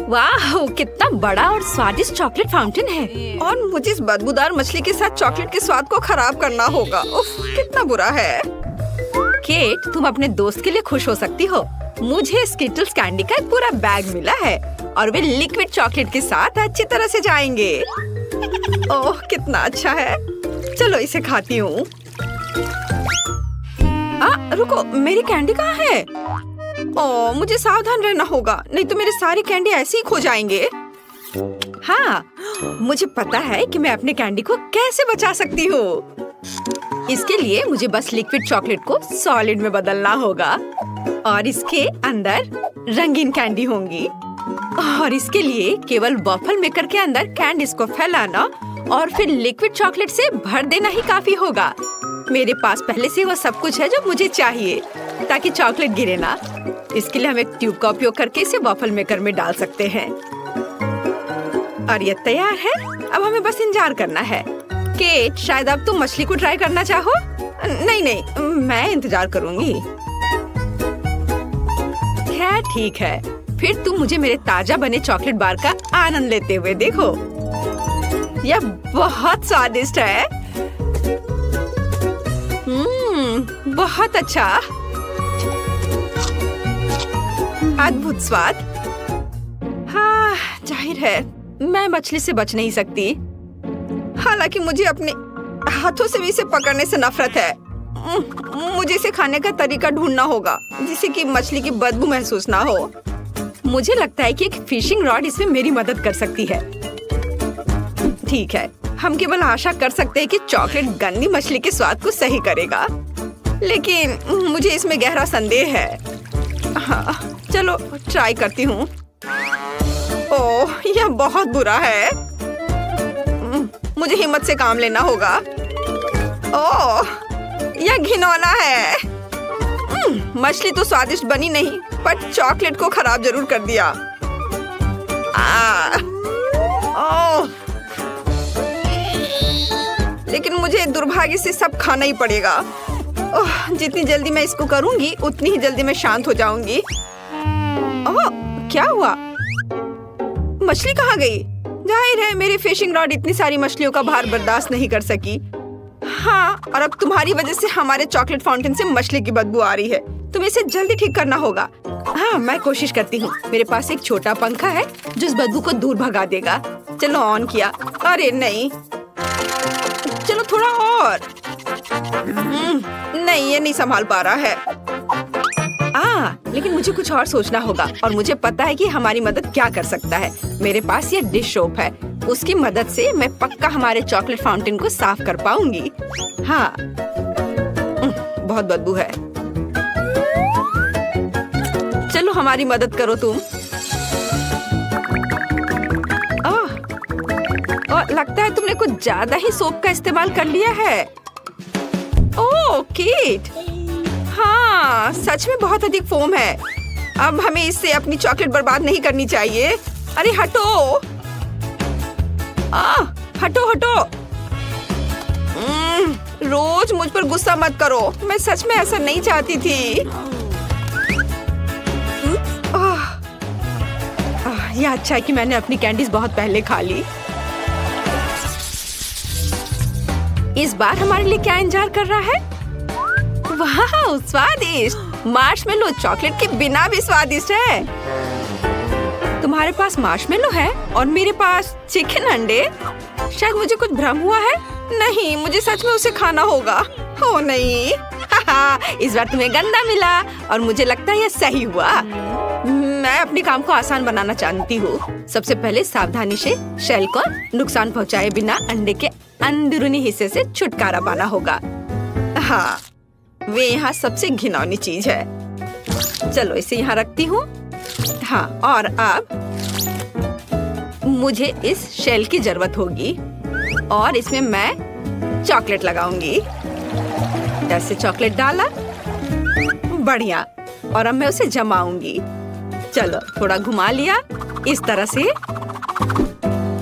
वाह, कितना बड़ा और स्वादिष्ट चॉकलेट फाउंटेन है। और मुझे इस बदबूदार मछली के साथ चॉकलेट के स्वाद को खराब करना होगा। उफ, कितना बुरा है। केट, तुम अपने दोस्त के लिए खुश हो सकती हो। मुझे स्किटल्स कैंडी का एक पूरा बैग मिला है और वे लिक्विड चॉकलेट के साथ अच्छी तरह से जाएंगे। ओह, कितना अच्छा है। चलो इसे खाती हूँ। रुको, मेरी कैंडी कहाँ है? ओह, मुझे सावधान रहना होगा, नहीं तो मेरे सारी कैंडी ऐसे ही खो जाएंगे। हाँ, मुझे पता है कि मैं अपने कैंडी को कैसे बचा सकती हूँ। इसके लिए मुझे बस लिक्विड चॉकलेट को सॉलिड में बदलना होगा और इसके अंदर रंगीन कैंडी होंगी। और इसके लिए केवल वॉफल मेकर के अंदर कैंडीज को फैलाना और फिर लिक्विड चॉकलेट से भर देना ही काफी होगा। मेरे पास पहले से वो सब कुछ है जो मुझे चाहिए ताकि चॉकलेट गिरे ना। इसके लिए हम एक ट्यूब का उपयोग करके इसे वॉफल मेकर में डाल सकते हैं। और ये तैयार है। अब हमें बस इंतजार करना है। केट, शायद अब तुम मछली को ट्राई करना चाहो? नहीं, मैं इंतजार करूंगी। खैर ठीक है, फिर तुम मुझे मेरे ताजा बने चॉकलेट बार का आनंद लेते हुए देखो। यह बहुत स्वादिष्ट है। बहुत अच्छा, अद्भुत स्वाद। हाँ, जाहिर है मैं मछली से बच नहीं सकती। हालांकि मुझे अपने हाथों से भी इसे पकड़ने से नफरत है। मुझे इसे खाने का तरीका ढूंढना होगा जिससे कि मछली की बदबू महसूस ना हो। मुझे लगता है कि एक फिशिंग रॉड इसमें मेरी मदद कर सकती है। ठीक है, हम केवल आशा कर सकते हैं कि चॉकलेट गंदी मछली के स्वाद को सही करेगा, लेकिन मुझे इसमें गहरा संदेह है। हाँ, चलो ट्राई करती हूँ। ओह, यह बहुत बुरा है। मुझे हिम्मत से काम लेना होगा। ओह, यह घिनौना है। मछली तो स्वादिष्ट बनी नहीं, पर चॉकलेट को खराब जरूर कर दिया। ओह, लेकिन मुझे दुर्भाग्य से सब खाना ही पड़ेगा। ओह, जितनी जल्दी मैं इसको करूंगी उतनी ही जल्दी मैं शांत हो जाऊंगी। ओह, क्या हुआ? मछली कहाँ गई? जाहिर है मेरी फिशिंग रॉड इतनी सारी मछलियों का भार बर्दाश्त नहीं कर सकी। हाँ, और अब तुम्हारी वजह से हमारे चॉकलेट फाउंटेन से मछली की बदबू आ रही है। तुम्हें इसे जल्दी ठीक करना होगा। हाँ, मैं कोशिश करती हूँ। मेरे पास एक छोटा पंखा है जो इस बदबू को दूर भगा देगा। चलो ऑन किया। अरे नहीं, चलो थोड़ा और। नहीं, ये नहीं संभाल पा रहा है। लेकिन मुझे कुछ और सोचना होगा और मुझे पता है कि हमारी मदद क्या कर सकता है। मेरे पास ये डिश सोप है, उसकी मदद से मैं पक्का हमारे चॉकलेट फाउंटेन को साफ कर पाऊंगी। हाँ, बहुत बदबू है। चलो हमारी मदद करो तुम। लगता है तुमने कुछ ज्यादा ही सोप का इस्तेमाल कर लिया है। ओह केट, हाँ सच में बहुत अधिक फोम है। अब हमें इससे अपनी चॉकलेट बर्बाद नहीं करनी चाहिए। अरे हटो, हटो हटो। रोज मुझ पर गुस्सा मत करो, मैं सच में ऐसा नहीं चाहती थी। यह अच्छा है कि मैंने अपनी कैंडीज बहुत पहले खा ली। इस बार हमारे लिए क्या इंतजार कर रहा है? वाह, स्वादिष्ट मार्शमेलो, चॉकलेट के बिना भी स्वादिष्ट है। तुम्हारे पास मार्शमेलो है और मेरे पास चिकन अंडे। शायद मुझे कुछ भ्रम हुआ है। नहीं, मुझे सच में उसे खाना होगा। हो नहीं। इस बार तुम्हें गंदा मिला और मुझे लगता है यह सही हुआ। मैं अपने काम को आसान बनाना चाहती हूँ। सबसे पहले सावधानी से शेल को नुकसान पहुँचाए बिना अंडे के अंदरूनी हिस्से से छुटकारा पाना होगा। हाँ, वे यहाँ सबसे घिनौनी चीज है। चलो इसे यहाँ रखती हूँ। हाँ, और अब मुझे इस शेल की जरूरत होगी और इसमें मैं चॉकलेट लगाऊंगी। ऐसे चॉकलेट डाला, बढ़िया। और अब मैं उसे जमाऊंगी। चलो थोड़ा घुमा लिया इस तरह से।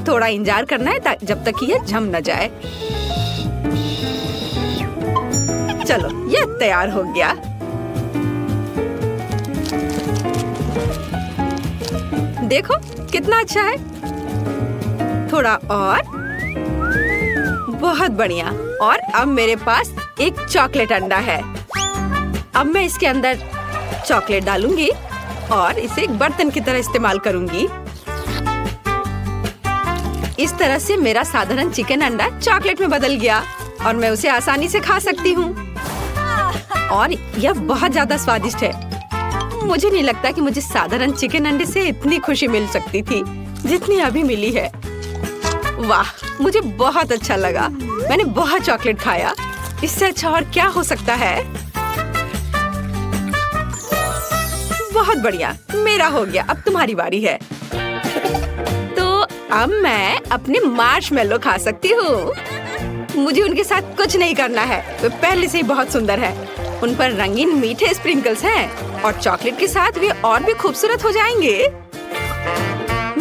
थोड़ा इंतजार करना है जब तक कि यह जम न जाए। चलो, यह तैयार हो गया। देखो कितना अच्छा है। थोड़ा और, बहुत बढ़िया। और अब मेरे पास एक चॉकलेट अंडा है। अब मैं इसके अंदर चॉकलेट डालूंगी और इसे एक बर्तन की तरह इस्तेमाल करूंगी। इस तरह से मेरा साधारण चिकन अंडा चॉकलेट में बदल गया और मैं उसे आसानी से खा सकती हूँ। और यह बहुत ज्यादा स्वादिष्ट है। मुझे नहीं लगता कि मुझे साधारण चिकन अंडे से इतनी खुशी मिल सकती थी जितनी अभी मिली है। वाह, मुझे बहुत अच्छा लगा। मैंने बहुत चॉकलेट खाया। इससे अच्छा और क्या हो सकता है। बहुत बढ़िया, मेरा हो गया। अब तुम्हारी बारी है। तो अब मैं अपने मार्शमेलो खा सकती हूँ। मुझे उनके साथ कुछ नहीं करना है, वे पहले से ही बहुत सुंदर है। उन पर रंगीन मीठे स्प्रिंकल्स हैं और चॉकलेट के साथ वे और भी खूबसूरत हो जाएंगे।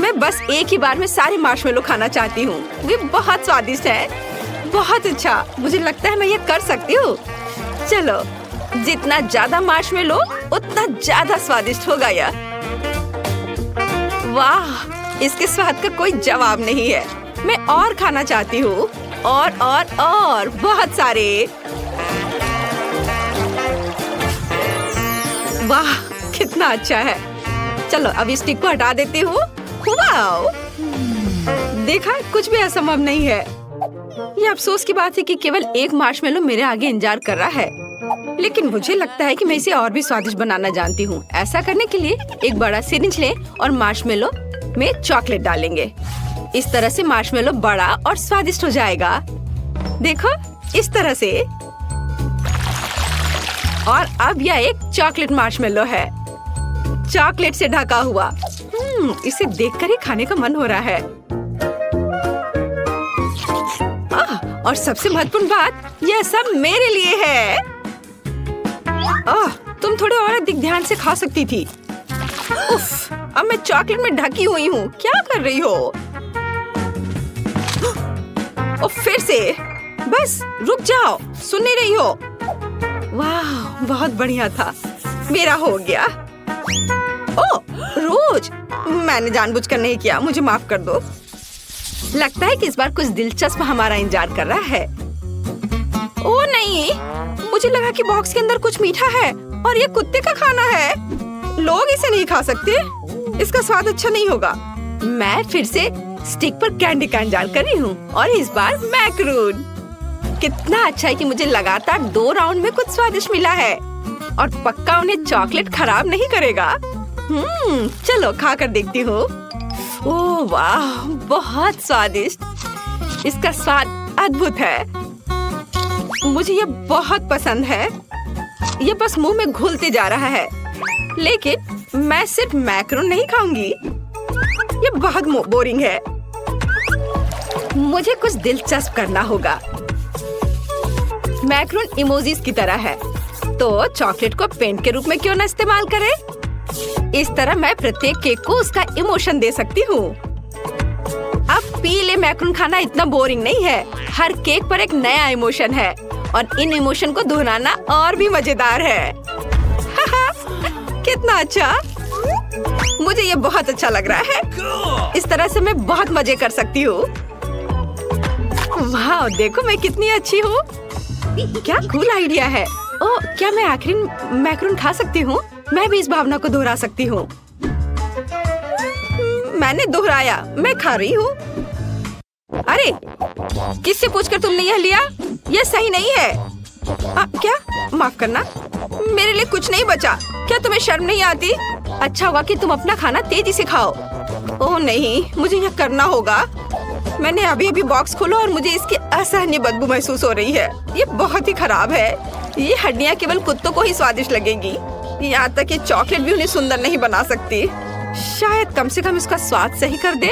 मैं बस एक ही बार में सारे मार्शमेलो खाना चाहती हूँ। वे बहुत स्वादिष्ट हैं। बहुत अच्छा, मुझे लगता है मैं ये कर सकती हूँ। चलो, जितना ज्यादा मार्शमेलो उतना ज्यादा स्वादिष्ट होगा यह। वाह, इसके स्वाद का कोई जवाब नहीं है। मैं और खाना चाहती हूँ, और बहुत सारे। वाह, कितना अच्छा है। चलो अब इस स्टिक को हटा देती हूँ। वाओ, देखा, कुछ भी असंभव नहीं है। ये अफसोस की बात है कि केवल एक मार्शमेलो मेरे आगे इंतजार कर रहा है, लेकिन मुझे लगता है कि मैं इसे और भी स्वादिष्ट बनाना जानती हूँ। ऐसा करने के लिए एक बड़ा सिरिंज लें और मार्शमेलो में चॉकलेट डालेंगे। इस तरह से मार्शमेलो बड़ा और स्वादिष्ट हो जाएगा। देखो, इस तरह से। और अब यह एक चॉकलेट मार्शमेलो है, चॉकलेट से ढका हुआ। इसे देखकर ही खाने का मन हो रहा है। और सबसे महत्वपूर्ण बात, यह सब मेरे लिए है। तुम थोड़े और अधिक ध्यान से खा सकती थी। उफ, अब मैं चॉकलेट में ढकी हुई हूँ। क्या कर रही हो? फिर से, बस रुक जाओ, सुन नहीं रही हो? वाह, बहुत बढ़िया था। मेरा हो गया। रोज, मैंने जानबूझकर नहीं किया, मुझे माफ कर दो। लगता है कि इस बार कुछ दिलचस्प हमारा इंतजार कर रहा है। ओह नहीं, मुझे लगा कि बॉक्स के अंदर कुछ मीठा है और ये कुत्ते का खाना है। लोग इसे नहीं खा सकते, इसका स्वाद अच्छा नहीं होगा। मैं फिर से स्टिक पर कैंडी का इंतजार कर रही हूँ और इस बार मैक्रून। कितना अच्छा है कि मुझे लगातार 2 राउंड में कुछ स्वादिष्ट मिला है और पक्का उन्हें चॉकलेट खराब नहीं करेगा। चलो खा कर देखती हूँ। ओह वाह, बहुत स्वादिष्ट। इसका स्वाद अद्भुत है। मुझे ये बहुत पसंद है। ये बस मुंह में घुलते जा रहा है। लेकिन मैं सिर्फ मैक्रोन नहीं खाऊंगी, ये बहुत बोरिंग है। मुझे कुछ दिलचस्प करना होगा। मैक्रोन इमोजीज की तरह है, तो चॉकलेट को पेंट के रूप में क्यों ना इस्तेमाल करें? इस तरह मैं प्रत्येक केक को उसका इमोशन दे सकती हूँ। अब पीले मैक्रोन खाना इतना बोरिंग नहीं है। हर केक पर एक नया इमोशन है और इन इमोशन को दोहराना और भी मजेदार है। कितना अच्छा, मुझे ये बहुत अच्छा लग रहा है। इस तरह से मैं बहुत मजे कर सकती हूँ। वाह, देखो मैं कितनी अच्छी हूँ। क्या कूल आइडिया है। ओह, क्या मैं आखिरी मैक्रोन खा सकती हूँ? मैं भी इस भावना को दोहरा सकती हूँ। मैंने दोहराया, मैं खा रही हूँ। अरे, किससे पूछकर तुमने यह लिया? यह सही नहीं है। क्या? माफ करना, मेरे लिए कुछ नहीं बचा। क्या तुम्हें शर्म नहीं आती? अच्छा हुआ कि तुम अपना खाना तेजी से खाओ। ओह नहीं, मुझे यह करना होगा। मैंने अभी बॉक्स खोला और मुझे इसकी असहनीय बदबू महसूस हो रही है। ये बहुत ही खराब है। ये हड्डियाँ केवल कुत्तों को ही स्वादिष्ट लगेगी। यहाँ तक कि चॉकलेट भी उन्हें सुंदर नहीं बना सकती। शायद कम से कम इसका स्वाद सही कर दे।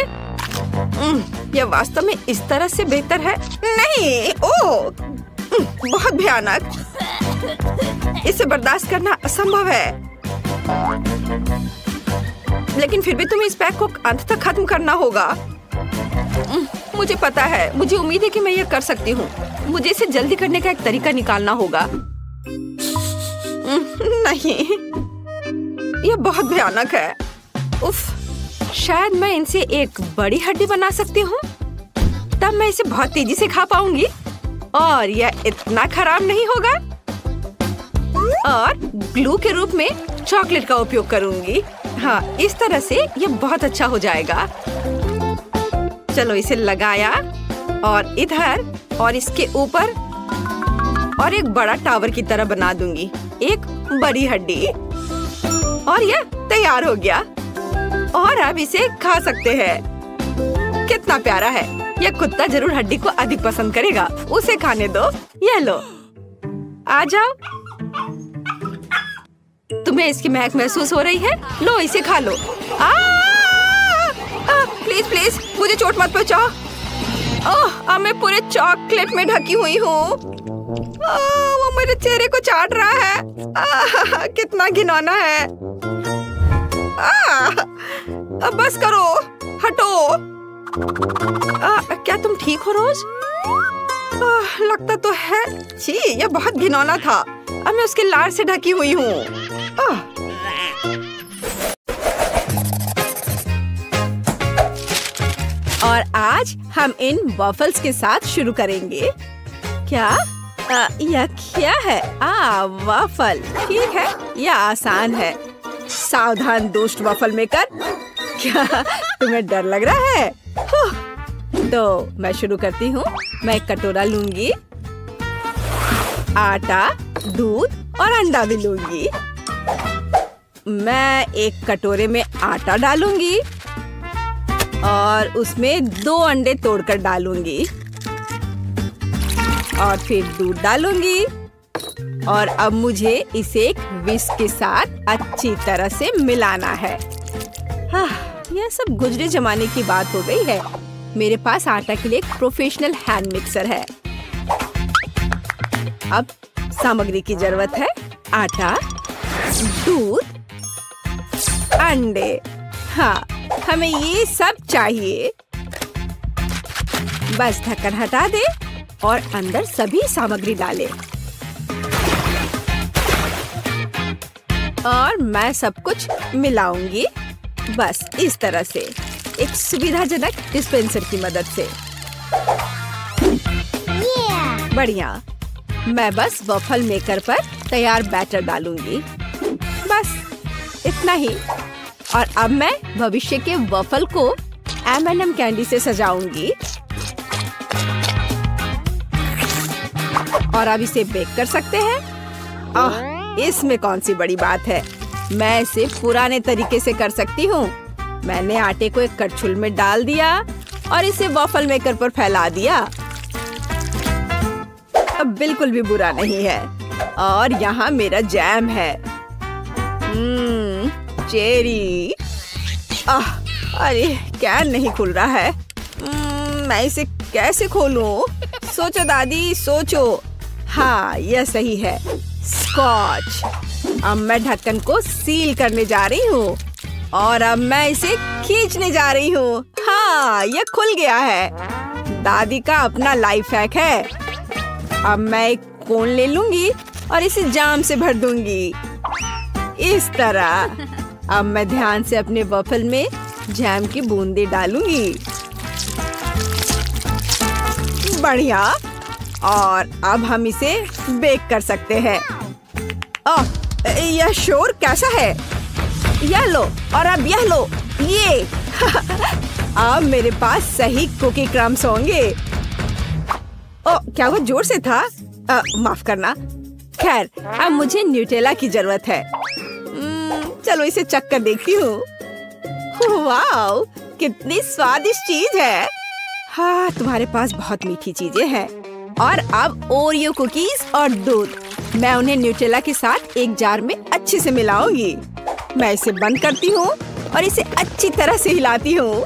यह वास्तव में इस तरह से बेहतर है। नहीं, ओह, बहुत भयानक। इसे बर्दाश्त करना असंभव है। लेकिन फिर भी तुम्हें इस पैक को अंत तक खत्म करना होगा। मुझे पता है, मुझे उम्मीद है कि मैं यह कर सकती हूँ। मुझे इसे जल्दी करने का एक तरीका निकालना होगा। नहीं, यह बहुत भयानक है। उफ, शायद मैं इनसे एक बड़ी हड्डी बना सकती हूँ, तब मैं इसे बहुत तेजी से खा पाऊंगी और यह इतना खराब नहीं होगा। और ग्लू के रूप में चॉकलेट का उपयोग करूंगी। हाँ, इस तरह से यह बहुत अच्छा हो जाएगा। चलो इसे लगाया और इधर और इसके ऊपर और एक बड़ा टावर की तरह बना दूंगी एक बड़ी हड्डी और यह तैयार हो गया। और अब इसे खा सकते हैं। कितना प्यारा है। यह कुत्ता जरूर हड्डी को अधिक पसंद करेगा। उसे खाने दो। यह लो, आ जाओ। तुम्हें इसकी महक महसूस हो रही है? लो इसे खा लो। प्लीज प्लीज मुझे चोट मत पहुंचाओ। अब मैं पूरे चॉकलेट में ढकी हुई हूँ। वो मेरे चेहरे को चाट रहा है। कितना घिनौना है। अब बस करो, हटो। क्या तुम ठीक हो रोज? लगता तो है। छी, यह बहुत घिनौना था। अब मैं उसके लार से ढकी हुई हूँ। और आज हम इन वॉफल्स के साथ शुरू करेंगे। क्या? यह क्या है? वॉफल। ठीक है, यह आसान है। सावधान दोस्त वॉफल मेकर। क्या तुम्हें डर लग रहा है? तो मैं शुरू करती हूँ। मैं एक कटोरा लूंगी, आटा, दूध और अंडा भी लूंगी। मैं एक कटोरे में आटा डालूंगी और उसमें 2 अंडे तोड़कर डालूंगी और फिर दूध डालूंगी। और अब मुझे इसे एक विस्क के साथ अच्छी तरह से मिलाना है। यह सब गुजरे जमाने की बात हो गई है। मेरे पास आटा के लिए एक प्रोफेशनल हैंड मिक्सर है। अब सामग्री की जरूरत है। आटा, दूध, अंडे। हाँ, हमें ये सब चाहिए। बस ढक्कन हटा दे और अंदर सभी सामग्री डाले। और मैं सब कुछ मिलाऊंगी बस इस तरह से, एक सुविधाजनक डिस्पेंसर की मदद से। बढ़िया। मैं बस वॉफल मेकर पर तैयार बैटर डालूंगी। बस इतना ही। और अब मैं भविष्य के वॉफल को M&M कैंडी से सजाऊंगी। और अब इसे बेक कर सकते हैं। इसमें कौन सी बड़ी बात है। मैं इसे पुराने तरीके से कर सकती हूँ। मैंने आटे को एक कड़छुल में डाल दिया और इसे वॉफल मेकर पर फैला दिया। अब बिल्कुल भी बुरा नहीं है। और यहाँ मेरा जैम है। चेरी। अरे कैन नहीं खुल रहा है। मैं इसे कैसे खोलूं? सोचो दादी, सोचो। हाँ, यह सही है। स्कॉच। अब मैं ढक्कन को सील करने जा रही हूँ और अब मैं इसे खींचने जा रही हूँ। हाँ, यह खुल गया है। दादी का अपना लाइफ हैक है। अब मैं एक कोन ले लूंगी और इसे जाम से भर दूंगी इस तरह। अब मैं ध्यान से अपने वॉफल में जैम की बूंदे डालूंगी। बढ़िया। और अब हम इसे बेक कर सकते हैं। यह शोर कैसा है? यह लो और अब यह लो। ये अब मेरे पास सही कुकी क्रम्स होंगे। क्या वो जोर से था? माफ करना। खैर, अब मुझे न्यूटेला की जरूरत है। चलो इसे चख कर देखती हूँ। वाओ, कितनी स्वादिष्ट चीज है। हाँ, तुम्हारे पास बहुत मीठी चीजें हैं। और अब ओरियो कुकीज और दूध। मैं उन्हें न्यूटेला के साथ एक जार में अच्छे से मिलाऊंगी। मैं इसे बंद करती हूँ और इसे अच्छी तरह से हिलाती हूँ।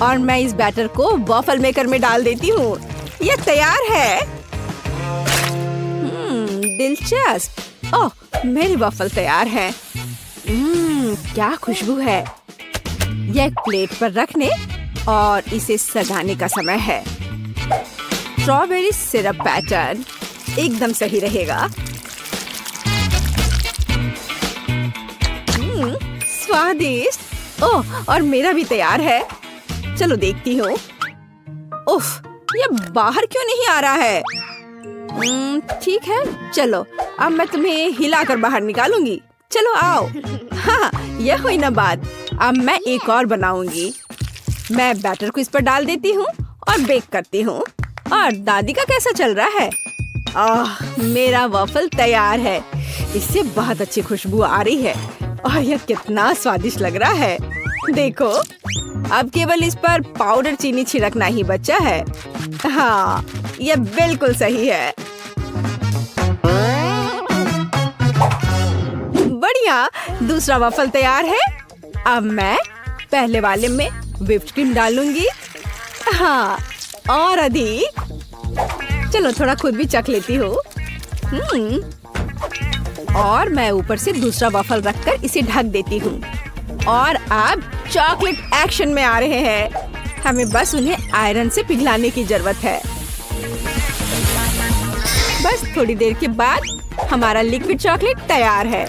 और मैं इस बैटर को वॉफल मेकर में डाल देती हूँ। यह तैयार है। दिलचस्प। ओह, मेरी वॉफल तैयार है। क्या खुशबू है। यह एक प्लेट पर रखने और इसे सजाने का समय है। स्ट्रॉबेरी सिरप पैटर्न एकदम सही रहेगा। स्वादिष्ट। ओह, और मेरा भी तैयार है। चलो देखती हूँ। उफ, ये बाहर क्यों नहीं आ रहा है? ठीक है, चलो अब मैं तुम्हें हिलाकर बाहर निकालूंगी। चलो आओ। हाँ, यह हुई ना बात। अब मैं एक और बनाऊंगी। मैं बैटर को इस पर डाल देती हूँ और बेक करती हूँ। और दादी का कैसा चल रहा है? मेरा वॉफल तैयार है। इससे बहुत अच्छी खुशबू आ रही है और यह कितना स्वादिष्ट लग रहा है। देखो, अब केवल इस पर पाउडर चीनी छिड़कना ही बचा है। हाँ, यह बिल्कुल सही है। बढ़िया, दूसरा वॉफल तैयार है। अब मैं पहले वाले में व्हिप्ड क्रीम डालूंगी। हाँ, और अधिक। चलो थोड़ा खुद भी चख लेती हूँ। और मैं ऊपर से दूसरा वॉफल रखकर इसे ढक देती हूँ। और अब चॉकलेट एक्शन में आ रहे हैं। हमें बस उन्हें आयरन से पिघलाने की जरूरत है। बस थोड़ी देर के बाद हमारा लिक्विड चॉकलेट तैयार है।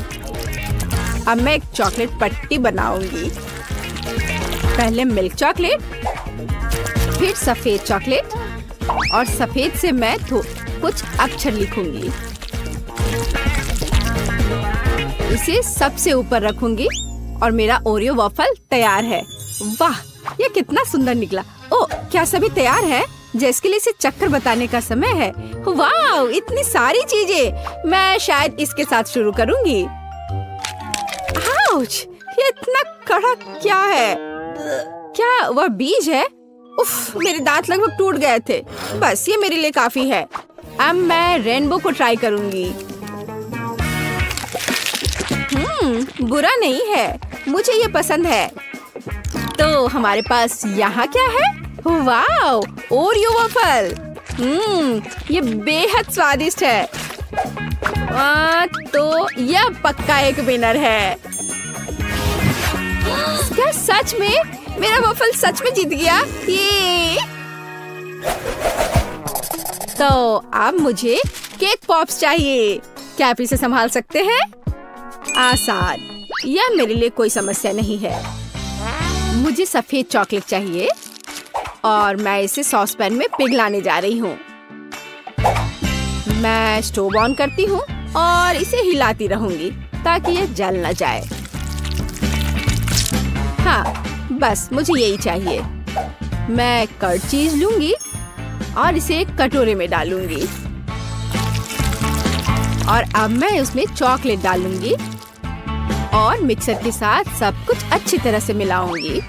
अब मैं एक चॉकलेट पट्टी बनाऊंगी। पहले मिल्क चॉकलेट, फिर सफेद चॉकलेट, और सफेद से मैं कुछ अक्षर लिखूंगी। इसे सबसे ऊपर रखूंगी और मेरा ओरियो वॉफल तैयार है। वाह, यह कितना सुंदर निकला। ओ, क्या सभी तैयार है? जिसके लिए इसे चक्कर बताने का समय है। वाह, इतनी सारी चीजें। मैं शायद इसके साथ शुरू करूंगी। आउच, ये इतना कड़क क्या है? क्या वह बीज है? उफ, मेरे दांत लगभग टूट गए थे। बस ये मेरे लिए काफी है। अब मैं रेनबो को ट्राई करूंगी। बुरा नहीं है, मुझे ये पसंद है। तो हमारे पास यहाँ क्या है? वाह, ओरियो वॉफल। ये बेहद स्वादिष्ट है। तो यह पक्का एक विनर है। क्या सच में? मेरा वॉफल सच में जीत गया। ये तो अब मुझे केक पॉप्स चाहिए। क्या आप इसे संभाल सकते हैं? आसान, यह मेरे लिए कोई समस्या नहीं है। मुझे सफेद चॉकलेट चाहिए और मैं इसे सॉस पैन में पिघलाने जा रही हूँ। मैं स्टोव ऑन करती हूँ और इसे हिलाती रहूंगी ताकि यह जल न जाए। हाँ, बस मुझे यही चाहिए। मैं कर्ड चीज लूंगी और इसे एक कटोरे में डालूंगी। और अब मैं उसमें चॉकलेट डालूंगी और मिक्सर के साथ सब कुछ अच्छी तरह से मिलाऊंगी।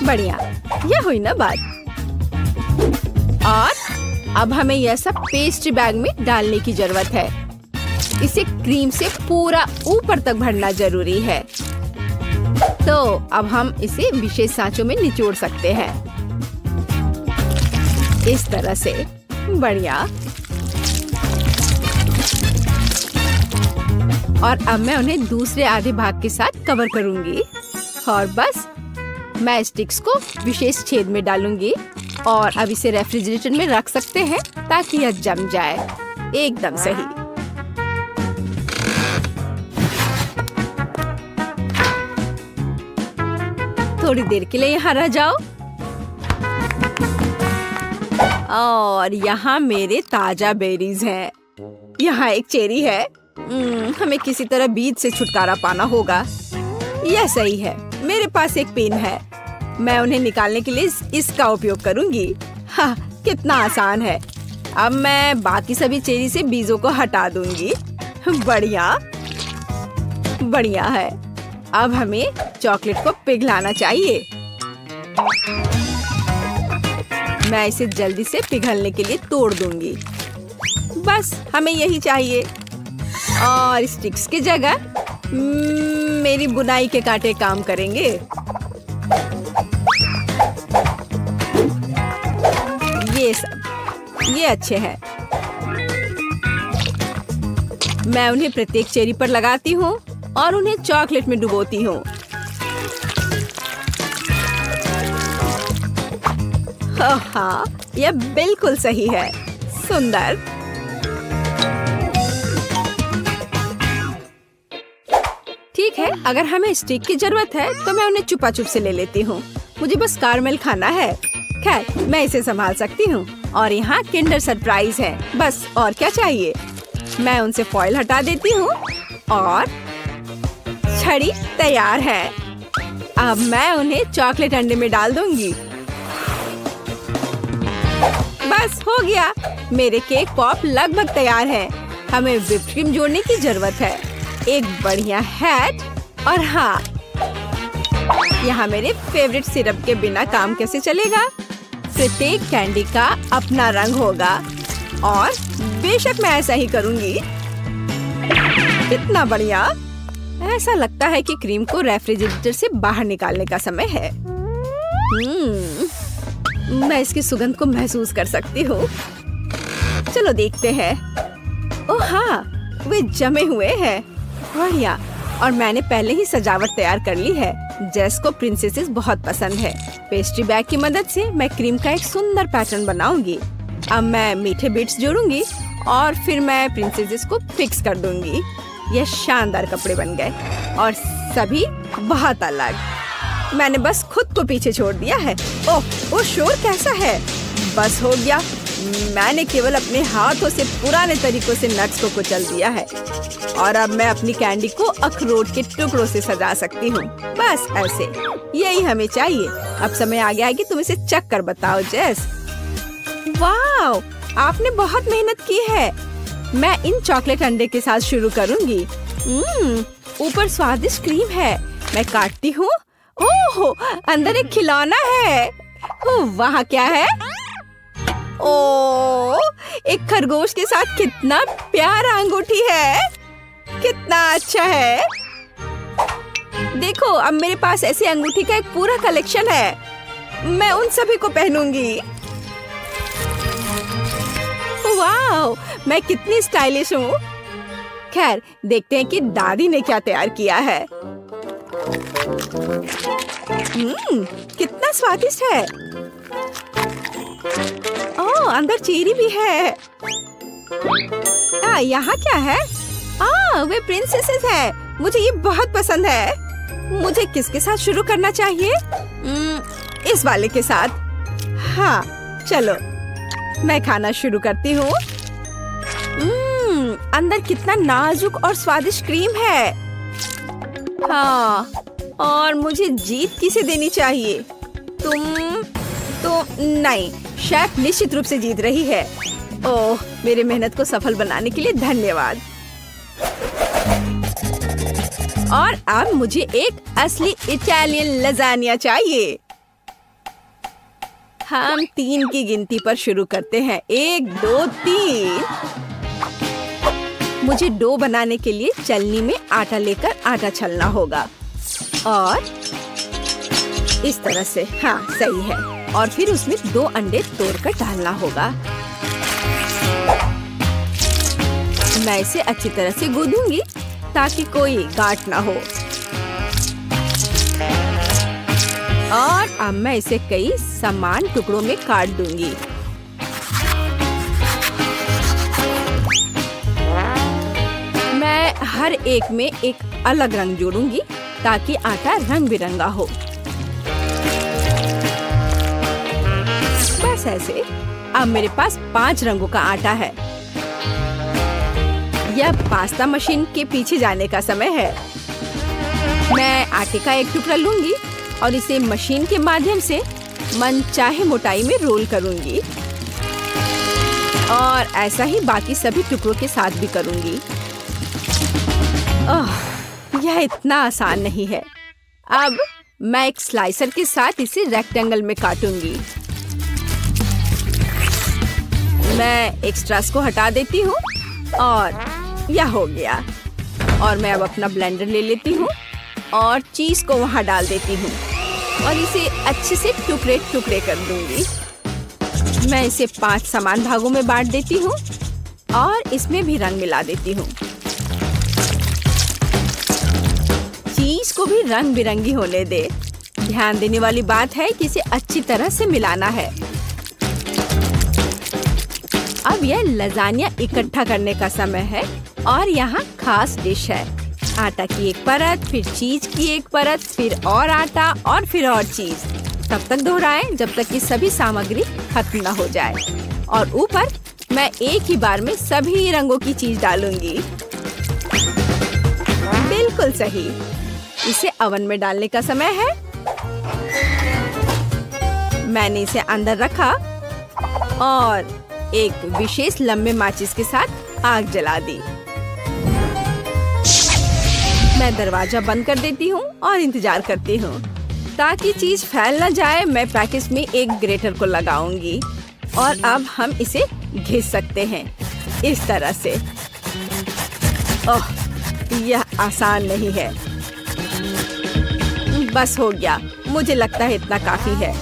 बढ़िया, यह हुई ना बात। और अब हमें यह सब पेस्ट्री बैग में डालने की जरूरत है। इसे क्रीम से पूरा ऊपर तक भरना जरूरी है। तो अब हम इसे विशेष सांचों में निचोड़ सकते हैं, इस तरह से। बढ़िया। और अब मैं उन्हें दूसरे आधे भाग के साथ कवर करूंगी। और बस मैं स्टिक्स को विशेष छेद में डालूंगी। और अब इसे रेफ्रिजरेटर में रख सकते हैं ताकि यह जम जाए। एकदम सही। थोड़ी देर के लिए यहाँ रह जाओ। और यहाँ मेरे ताजा बेरीज हैं। यहाँ एक चेरी है। हमें किसी तरह बीज से छुटकारा पाना होगा। यह सही है। मेरे पास एक पेन है। मैं उन्हें निकालने के लिए इसका उपयोग करूंगी। हाँ, कितना आसान है। अब मैं बाकी सभी चेरी से बीजों को हटा दूंगी। बढ़िया, बढ़िया है। अब हमें चॉकलेट को पिघलाना चाहिए। मैं इसे जल्दी से पिघलने के लिए तोड़ दूंगी। बस हमें यही चाहिए। और स्टिक्स की जगह मेरी बुनाई के कांटे काम करेंगे। ये सब, ये अच्छे हैं। मैं उन्हें प्रत्येक चेरी पर लगाती हूँ और उन्हें चॉकलेट में डुबोती हूँ। हाँ, यह बिल्कुल सही है। सुंदर। ठीक है, अगर हमें स्टिक की जरूरत है तो मैं उन्हें छुपा छुप से ले लेती हूँ। मुझे बस कारमेल खाना है। खैर, मैं इसे संभाल सकती हूँ। और यहाँ किंडर सरप्राइज है, बस और क्या चाहिए। मैं उनसे फॉइल हटा देती हूँ और छड़ी तैयार है। अब मैं उन्हें चॉकलेट अंडे में डाल दूंगी। बस हो गया, मेरे केक पॉप लगभग तैयार है। हमें व्हिप क्रीम जोड़ने की जरूरत है, एक बढ़िया हैट और हाँ, यहाँ मेरे फेवरेट सिरप के बिना काम कैसे चलेगा। प्रत्येक कैंडी का अपना रंग होगा और बेशक मैं ऐसा ही करूँगी। कितना बढ़िया। ऐसा लगता है कि क्रीम को रेफ्रिजरेटर से बाहर निकालने का समय है। मैं इसकी सुगंध को महसूस कर सकती हूँ। चलो देखते हैं। ओह हाँ, वे जमे हुए हैं। बढ़िया। और मैंने पहले ही सजावट तैयार कर ली है। जेस को प्रिंसेसेस बहुत पसंद है। पेस्ट्री बैग की मदद से मैं क्रीम का एक सुंदर पैटर्न बनाऊंगी। अब मैं मीठे बीट्स जोड़ूंगी और फिर मैं प्रिंसेसेस को फिक्स कर दूंगी। ये शानदार कपड़े बन गए और सभी बहुत अलग। मैंने बस खुद को पीछे छोड़ दिया है। ओह, वो शोर कैसा है। बस हो गया। मैंने केवल अपने हाथों से पुराने तरीकों से नट्स को कुचल दिया है और अब मैं अपनी कैंडी को अखरोट के टुकड़ों से सजा सकती हूँ। बस ऐसे, यही हमें चाहिए। अब समय आ गया है कि तुम इसे चख कर बताओ जेस। वाह, आपने बहुत मेहनत की है। मैं इन चॉकलेट अंडे के साथ शुरू करूंगी। ऊपर स्वादिष्ट क्रीम है। मैं काटती हूँ। ओह, अंदर एक खिलौना है। वहाँ क्या है? ओह, एक खरगोश के साथ कितना प्यारा अंगूठी है। कितना अच्छा है। देखो, अब मेरे पास ऐसी अंगूठी का एक पूरा कलेक्शन है। मैं उन सभी को पहनूंगी। वाह, मैं कितनी स्टाइलिश हूँ। खैर, देखते हैं कि दादी ने क्या तैयार किया है। कितना स्वादिष्ट है। ओह, अंदर चेरी भी है। यहाँ क्या है? वे प्रिंसेसेस है। मुझे ये बहुत पसंद है। मुझे किसके साथ शुरू करना चाहिए? इस वाले के साथ। हाँ, चलो मैं खाना शुरू करती हूँ। अंदर कितना नाजुक और स्वादिष्ट क्रीम है। हाँ, और मुझे जीत किसे देनी चाहिए? तुम नहीं, शेफ निश्चित रूप से जीत रही है। ओह, मेरे मेहनत को सफल बनाने के लिए धन्यवाद। और अब मुझे एक असली इटालियन लजानिया चाहिए। हम 3 की गिनती पर शुरू करते हैं। 1, 2, 3। मुझे डो बनाने के लिए चलनी में आटा लेकर आटा छलना होगा और इस तरह से। हाँ, सही है। और फिर उसमें 2 अंडे तोड़कर डालना होगा। मैं इसे अच्छी तरह से गूंदूंगी ताकि कोई गांठ ना हो। और अब मैं इसे कई समान टुकड़ों में काट दूंगी। मैं हर एक में एक अलग रंग जोड़ूंगी ताकि आटा रंग बिरंगा हो। बस ऐसे। अब मेरे पास 5 रंगों का आटा है। यह पास्ता मशीन के पीछे जाने का समय है। मैं आटे का एक टुकड़ा लूंगी और इसे मशीन के माध्यम से मनचाहे मोटाई में रोल करूंगी और ऐसा ही बाकी सभी टुकड़ों के साथ भी करूंगी। यह इतना आसान नहीं है। अब मैं एक स्लाइसर के साथ इसे रेक्टेंगल में काटूंगी। मैं एक्स्ट्रास को हटा देती हूँ और यह हो गया। और मैं अब अपना ब्लेंडर ले लेती हूँ और चीज को वहाँ डाल देती हूँ और इसे अच्छे से टुकड़े टुकड़े कर दूंगी। मैं इसे 5 समान भागों में बांट देती हूँ और इसमें भी रंग मिला देती हूँ। चीज को भी रंग बिरंगी होने दे। ध्यान देने वाली बात है कि इसे अच्छी तरह से मिलाना है। अब यह लजानिया इकट्ठा करने का समय है और यहाँ खास डिश है। आटा की एक परत, फिर चीज की एक परत, फिर और आटा और फिर और चीज। तब तक दोहराएं जब तक कि सभी सामग्री खत्म न हो जाए। और ऊपर मैं एक ही बार में सभी रंगों की चीज डालूंगी। बिल्कुल सही। इसे ओवन में डालने का समय है। मैंने इसे अंदर रखा और एक विशेष लंबे माचिस के साथ आग जला दी। मैं दरवाजा बंद कर देती हूँ और इंतजार करती हूँ ताकि चीज फैल न जाए। मैं पैकेज में एक ग्रेटर को लगाऊंगी और अब हम इसे घिस सकते हैं इस तरह से। ओह, यह आसान नहीं है। बस हो गया, मुझे लगता है इतना काफी है।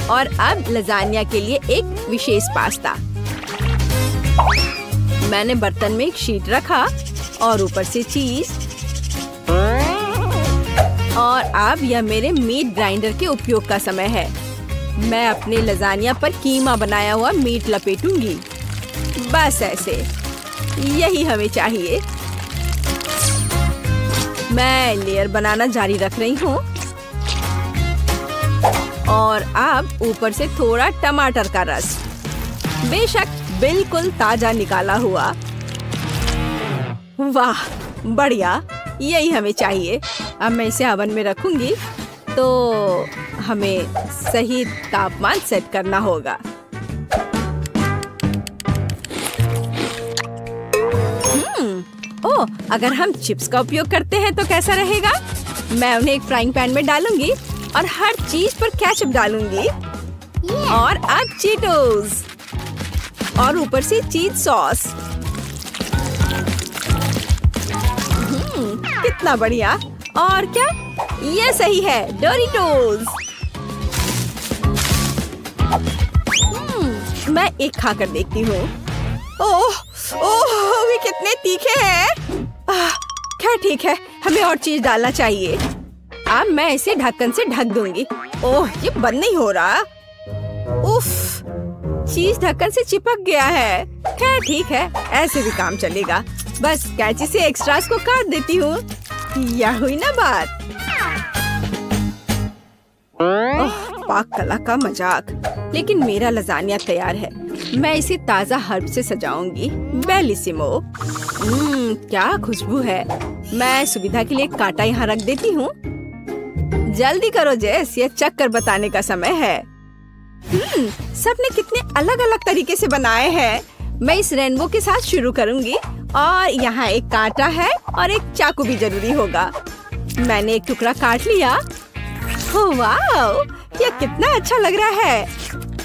और अब लजानिया के लिए एक विशेष पास्ता। मैंने बर्तन में एक शीट रखा और ऊपर से चीज। और अब यह मेरे मीट ग्राइंडर के उपयोग का समय है। मैं अपने लजानिया पर कीमा बनाया हुआ मीट लपेटूंगी। बस ऐसे, यही हमें चाहिए। मैं लेयर बनाना जारी रख रही हूँ और अब ऊपर से थोड़ा टमाटर का रस, बेशक बिल्कुल ताजा निकाला हुआ। वाह, बढ़िया, यही हमें चाहिए। अब मैं इसे ओवन में रखूंगी तो हमें सही तापमान सेट करना होगा। ओह, अगर हम चिप्स का उपयोग करते हैं तो कैसा रहेगा? मैं उन्हें एक फ्राइंग पैन में डालूंगी और हर चीज पर केचप डालूंगी। और अब चीटोस और ऊपर से चीज सॉस। कितना बढ़िया। और क्या, ये सही है, डोरिटोस। मैं एक खाकर देखती हूँ। ओह ओह, वे कितने तीखे हैं। क्या ठीक है, हमें और चीज डालना चाहिए। अब मैं इसे ढक्कन से ढक दूंगी। ओह, ये बंद नहीं हो रहा। उफ, चीज ढक्कन से चिपक गया है। खैर ठीक है, ऐसे भी काम चलेगा। बस कैंची से एक्स्ट्रास को काट देती हूँ। यह हुई ना बात। पाक कला का मजाक। लेकिन मेरा लजानिया तैयार है। मैं इसे ताजा हर्ब से सजाऊंगी। बेलिसिमो। क्या खुशबू है। मैं सुविधा के लिए कांटा यहाँ रख देती हूँ। जल्दी करो जेस, ये चक्कर बताने का समय है। सबने कितने अलग अलग तरीके से बनाए हैं। मैं इस रेनबो के साथ शुरू करूंगी और यहाँ एक कांटा है और एक चाकू भी जरूरी होगा। मैंने एक टुकड़ा काट लिया। वाह, ये कितना अच्छा लग रहा है।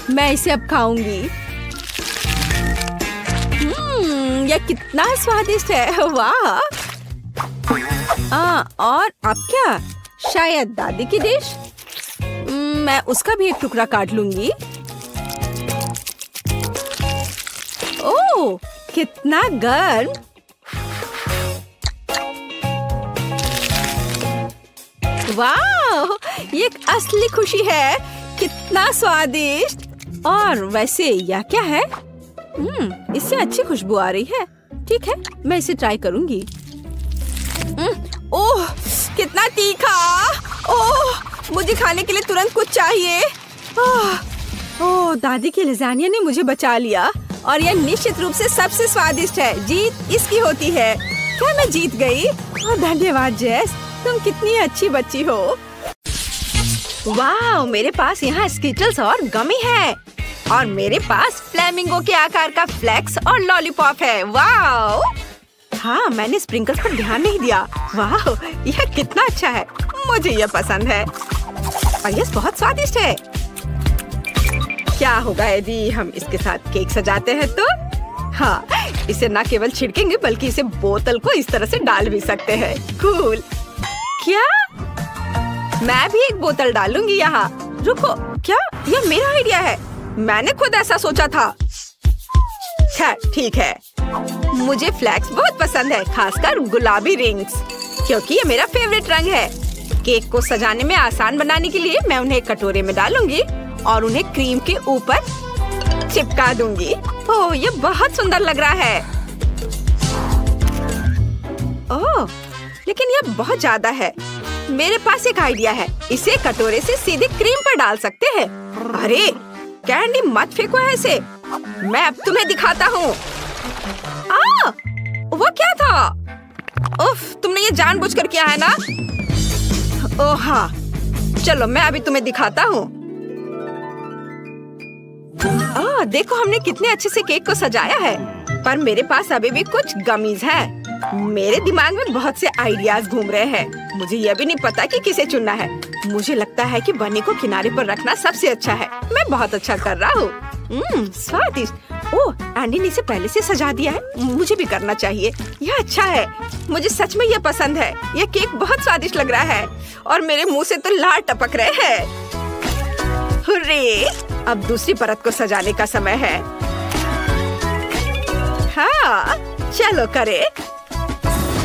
मैं इसे अब खाऊंगी। यह कितना स्वादिष्ट है। वाह। और अब क्या, शायद दादी की डिश। मैं उसका भी एक टुकड़ा काट लूंगी। ओह, कितना गर्म। वाह, ये एक असली खुशी है। कितना स्वादिष्ट। और वैसे यह क्या है? इससे अच्छी खुशबू आ रही है। ठीक है, मैं इसे ट्राई करूंगी। ओह, कितना तीखा। ओह, मुझे खाने के लिए तुरंत कुछ चाहिए। ओह, दादी की लजानिया ने मुझे बचा लिया और यह निश्चित रूप से सबसे स्वादिष्ट है। जीत इसकी होती है। क्या मैं जीत गई? और धन्यवाद जेस, तुम कितनी अच्छी बच्ची हो। वाह, मेरे पास यहाँ स्किटल्स और गमी है और मेरे पास फ्लेमिंगो के आकार का फ्लेक्स और लॉलीपॉप है। वाह। हाँ, मैंने स्प्रिंकल्स पर ध्यान नहीं दिया। वाह, यह कितना अच्छा है। मुझे यह पसंद है और यह बहुत स्वादिष्ट है। क्या होगा यदि हम इसके साथ केक सजाते हैं तो? हाँ, इसे न केवल छिड़केंगे बल्कि इसे बोतल को इस तरह से डाल भी सकते हैं। कूल। क्या? मैं भी एक बोतल डालूंगी यहाँ। रुको, क्या यह मेरा आइडिया है? मैंने खुद ऐसा सोचा था। खैर ठीक है, मुझे फ्लैक्स बहुत पसंद है, खासकर गुलाबी रिंग्स, क्योंकि ये मेरा फेवरेट रंग है। केक को सजाने में आसान बनाने के लिए मैं उन्हें कटोरे में डालूंगी और उन्हें क्रीम के ऊपर चिपका दूंगी। ओह, ये बहुत सुंदर लग रहा है। ओह, लेकिन यह बहुत ज्यादा है। मेरे पास एक आइडिया है, इसे कटोरे से सीधे क्रीम पर डाल सकते हैं। अरे कैंडी मत फेंको ऐसे, मैं अब तुम्हें दिखाता हूँ। वो क्या था? उफ, तुमने ये जानबूझकर किया है ना? ओह हाँ, चलो मैं अभी तुम्हें दिखाता हूँ। देखो हमने कितने अच्छे से केक को सजाया है, पर मेरे पास अभी भी कुछ गमीज है। मेरे दिमाग में बहुत से आइडियाज घूम रहे हैं। मुझे यह भी नहीं पता कि किसे चुनना है। मुझे लगता है कि बनी को किनारे पर रखना सबसे अच्छा है। मैं बहुत अच्छा कर रहा हूँ। स्वादिष्ट। ओह, एंडी ने इसे पहले से सजा दिया है। मुझे भी करना चाहिए। यह अच्छा है। मुझे सच में यह पसंद है। यह केक बहुत स्वादिष्ट लग रहा है और मेरे मुंह से तो लार टपक रहे हैं। हुर्रे! अब दूसरी परत को सजाने का समय है। हाँ, चलो करे।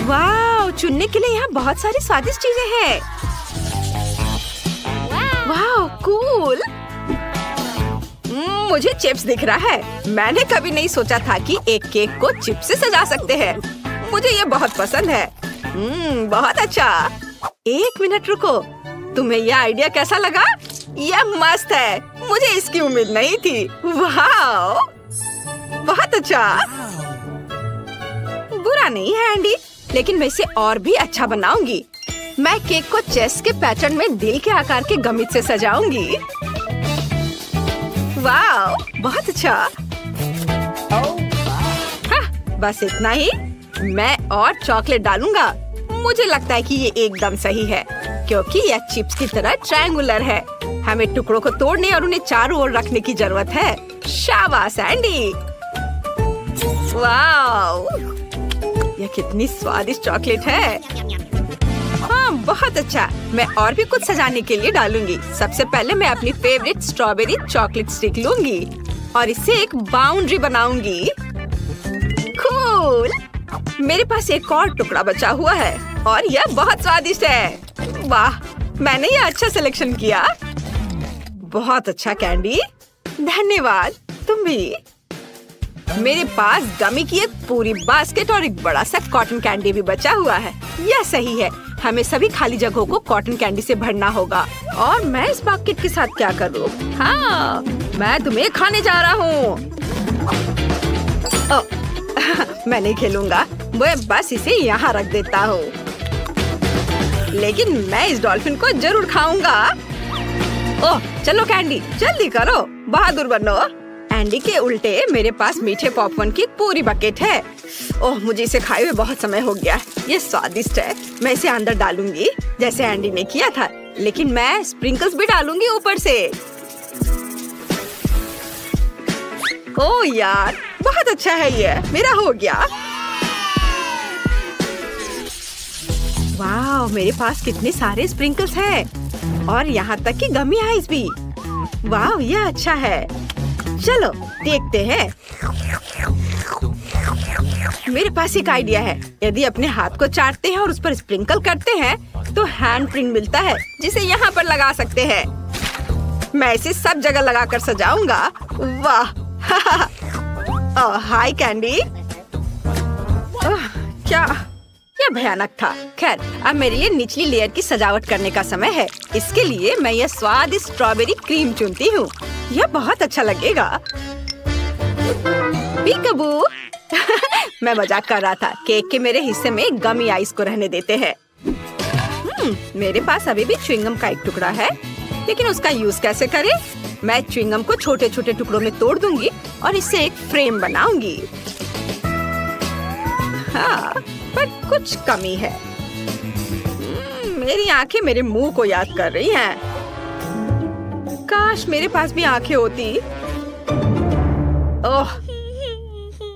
वाह, चुनने के लिए यहाँ बहुत सारी स्वादिष्ट चीजें हैं। वाह, कूल। मुझे चिप्स दिख रहा है। मैंने कभी नहीं सोचा था कि एक केक को चिप्स से सजा सकते हैं। मुझे ये बहुत पसंद है। बहुत अच्छा। एक मिनट रुको, तुम्हें यह आइडिया कैसा लगा? यह मस्त है। मुझे इसकी उम्मीद नहीं थी। वाह, बहुत अच्छा। बुरा नहीं है एंडी, लेकिन मैं इसे और भी अच्छा बनाऊंगी। मैं केक को चेस्ट के पैटर्न में दिल के आकार के गमित से सजाऊंगी। वाह, बहुत अच्छा। हाँ, बस इतना ही। मैं और चॉकलेट डालूंगा। मुझे लगता है कि ये एकदम सही है, क्योंकि यह चिप्स की तरह ट्रायंगुलर है। हमें टुकड़ों को तोड़ने और उन्हें चारों ओर रखने की जरूरत है। शाबाश एंडी। वाह, यह कितनी स्वादिष्ट चॉकलेट है। हाँ, बहुत अच्छा। मैं और भी कुछ सजाने के लिए डालूंगी। सबसे पहले मैं अपनी फेवरेट स्ट्रॉबेरी चॉकलेट स्टिक लूंगी और इससे एक बाउंड्री बनाऊंगी। कूल। मेरे पास एक और टुकड़ा बचा हुआ है और यह बहुत स्वादिष्ट है। वाह, मैंने यह अच्छा सिलेक्शन किया। बहुत अच्छा कैंडी, धन्यवाद। तुम भी। मेरे पास गमी की एक पूरी बास्केट और एक बड़ा सा कॉटन कैंडी भी बचा हुआ है। यह सही है। हमें सभी खाली जगहों को कॉटन कैंडी से भरना होगा। और मैं इस बास्केट के साथ क्या करूँ? हाँ, मैं तुम्हें खाने जा रहा हूँ। मैं नहीं खेलूंगा। मैं बस इसे यहाँ रख देता हूँ। लेकिन मैं इस डॉल्फिन को जरूर खाऊंगा। ओह, चलो कैंडी, जल्दी करो, बहादुर बनो। एंडी के उल्टे मेरे पास मीठे पॉपकॉर्न की पूरी बकेट है। ओह, मुझे इसे खाए हुए बहुत समय हो गया। ये स्वादिष्ट है। मैं इसे अंदर डालूंगी जैसे एंडी ने किया था, लेकिन मैं स्प्रिंकल्स भी डालूंगी ऊपर से। ओह यार, बहुत अच्छा है ये। मेरा हो गया। वाह, मेरे पास कितने सारे स्प्रिंकल्स हैं और यहाँ तक कि गमी आइस भी। वाह, यह अच्छा है। चलो देखते हैं। मेरे पास एक आइडिया है। यदि अपने हाथ को चाटते हैं और उस पर स्प्रिंकल करते हैं तो हैंड प्रिंट मिलता है, जिसे यहाँ पर लगा सकते हैं। मैं इसे सब जगह लगाकर सजाऊंगा। वाह। हाय कैंडी। क्या यह भयानक था। खैर, अब मेरे लिए निचली लेयर की सजावट करने का समय है। इसके लिए मैं यह स्वादिष्ट स्ट्रॉबेरी क्रीम चुनती हूँ। यह बहुत अच्छा लगेगा। पीकबू। मैं मजाक कर रहा था। केक के मेरे हिस्से में गमी आइस को रहने देते हैं। मेरे पास अभी भी च्युइंगम का एक टुकड़ा है, लेकिन उसका यूज कैसे करें? मैं च्युइंगम को छोटे छोटे टुकड़ों में तोड़ दूंगी और इससे एक फ्रेम बनाऊंगी। हाँ, पर कुछ कमी है। मेरी आंखें मेरे मुंह को याद कर रही हैं। काश मेरे पास भी आंखें होती।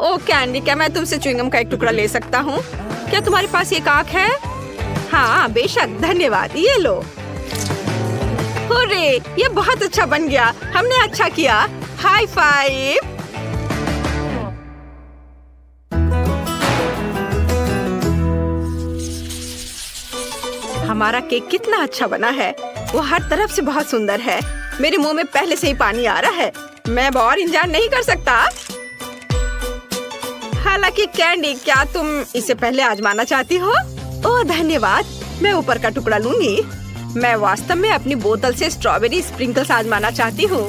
ओह कैंडी, क्या मैं तुमसे च्युइंगम का एक टुकड़ा ले सकता हूँ? क्या तुम्हारे पास एक आंख है? हाँ बेशक, धन्यवाद। ये लो। हुर्रे, ये बहुत अच्छा बन गया। हमने अच्छा किया। High five. हमारा केक कितना अच्छा बना है। वो हर तरफ से बहुत सुंदर है। मेरे मुंह में पहले से ही पानी आ रहा है। मैं अब और इंतजार नहीं कर सकता। हालांकि कैंडी, क्या तुम इसे पहले आजमाना चाहती हो? ओह धन्यवाद, मैं ऊपर का टुकड़ा लूंगी। मैं वास्तव में अपनी बोतल से स्ट्रॉबेरी स्प्रिंकल्स आजमाना चाहती हूँ।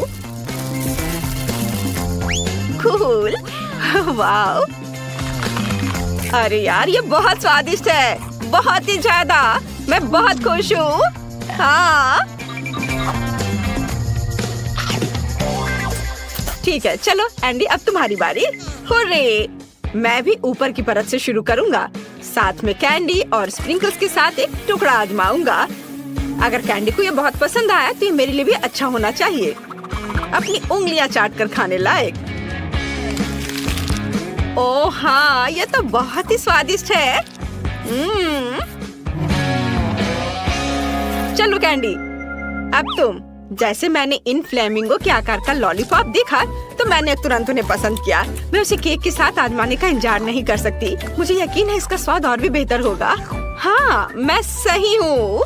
Cool, wow. अरे यार, ये बहुत स्वादिष्ट है, बहुत ही ज्यादा। मैं बहुत खुश हूँ। हाँ ठीक है, चलो एंडी, अब तुम्हारी बारी। हुर्रे! मैं भी ऊपर की परत से शुरू करूँगा, साथ में कैंडी और स्प्रिंकल्स के साथ एक टुकड़ा आजमाऊंगा। अगर कैंडी को ये बहुत पसंद आया तो ये मेरे लिए भी अच्छा होना चाहिए, अपनी उंगलियां चाट कर खाने लायक। ओह हाँ, ये तो बहुत ही स्वादिष्ट है। चलो कैंडी, अब तुम। जैसे मैंने इन फ्लेमिंगो के आकार का लॉलीपॉप देखा तो मैंने तुरंत उन्हें पसंद किया। मैं उसे केक के साथ आजमाने का इंतजार नहीं कर सकती। मुझे यकीन है इसका स्वाद और भी बेहतर होगा। हाँ, मैं सही हूँ।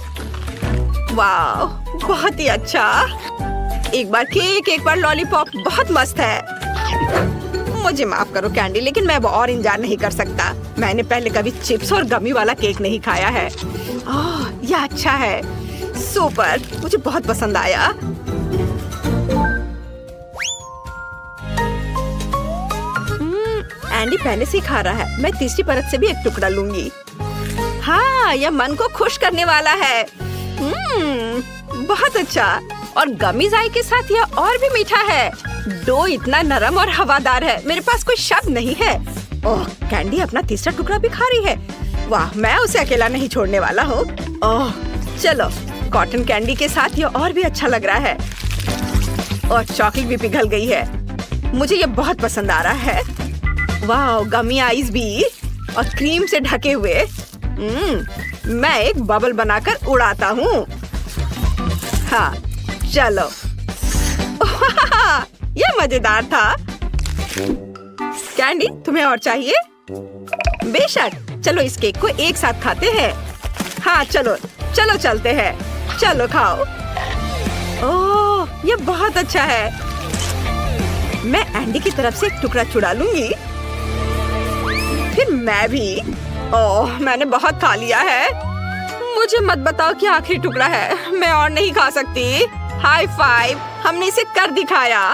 वाह, बहुत ही अच्छा। एक बार केक, एक बार लॉलीपॉप, बहुत मस्त है। मुझे माफ करो कैंडी, लेकिन मैं अब और इंतजार नहीं कर सकता। मैंने पहले कभी चिप्स और गमी वाला केक नहीं खाया है। ओह, यह अच्छा है, सुपर, मुझे बहुत पसंद आया। एंडी पहले से ही खा रहा है। मैं तीसरी परत से भी एक टुकड़ा लूंगी। हाँ, यह मन को खुश करने वाला है। बहुत अच्छा। और गमी जाई के साथ यह और भी मीठा है। डो इतना नरम और हवादार है, मेरे पास कोई शब्द नहीं है। ओह, कैंडी अपना तीसरा टुकड़ा भी खा रही है। वाह, मैं उसे अकेला नहीं छोड़ने वाला हूँ। ओह चलो, कॉटन कैंडी के साथ ये और भी अच्छा लग रहा है। और चॉकलेट भी पिघल गई है। मुझे ये बहुत पसंद आ रहा है। वाह, गमी आइस भी और क्रीम से ढके हुए। मैं एक बबल बनाकर उड़ाता हूँ। हाँ चलो। ये मजेदार था। कैंडी, तुम्हें और चाहिए? बेशक, चलो इस केक को एक साथ खाते हैं। हाँ चलो चलो चलते हैं। चलो खाओ। ओह, ये बहुत अच्छा है। मैं एंडी की तरफ से एक टुकड़ा चुरा लूंगी। फिर मैं भी। ओह, मैंने बहुत खा लिया है। मुझे मत बताओ कि आखिरी टुकड़ा है। मैं और नहीं खा सकती। हाई फाइव, हमने इसे कर दिखाया।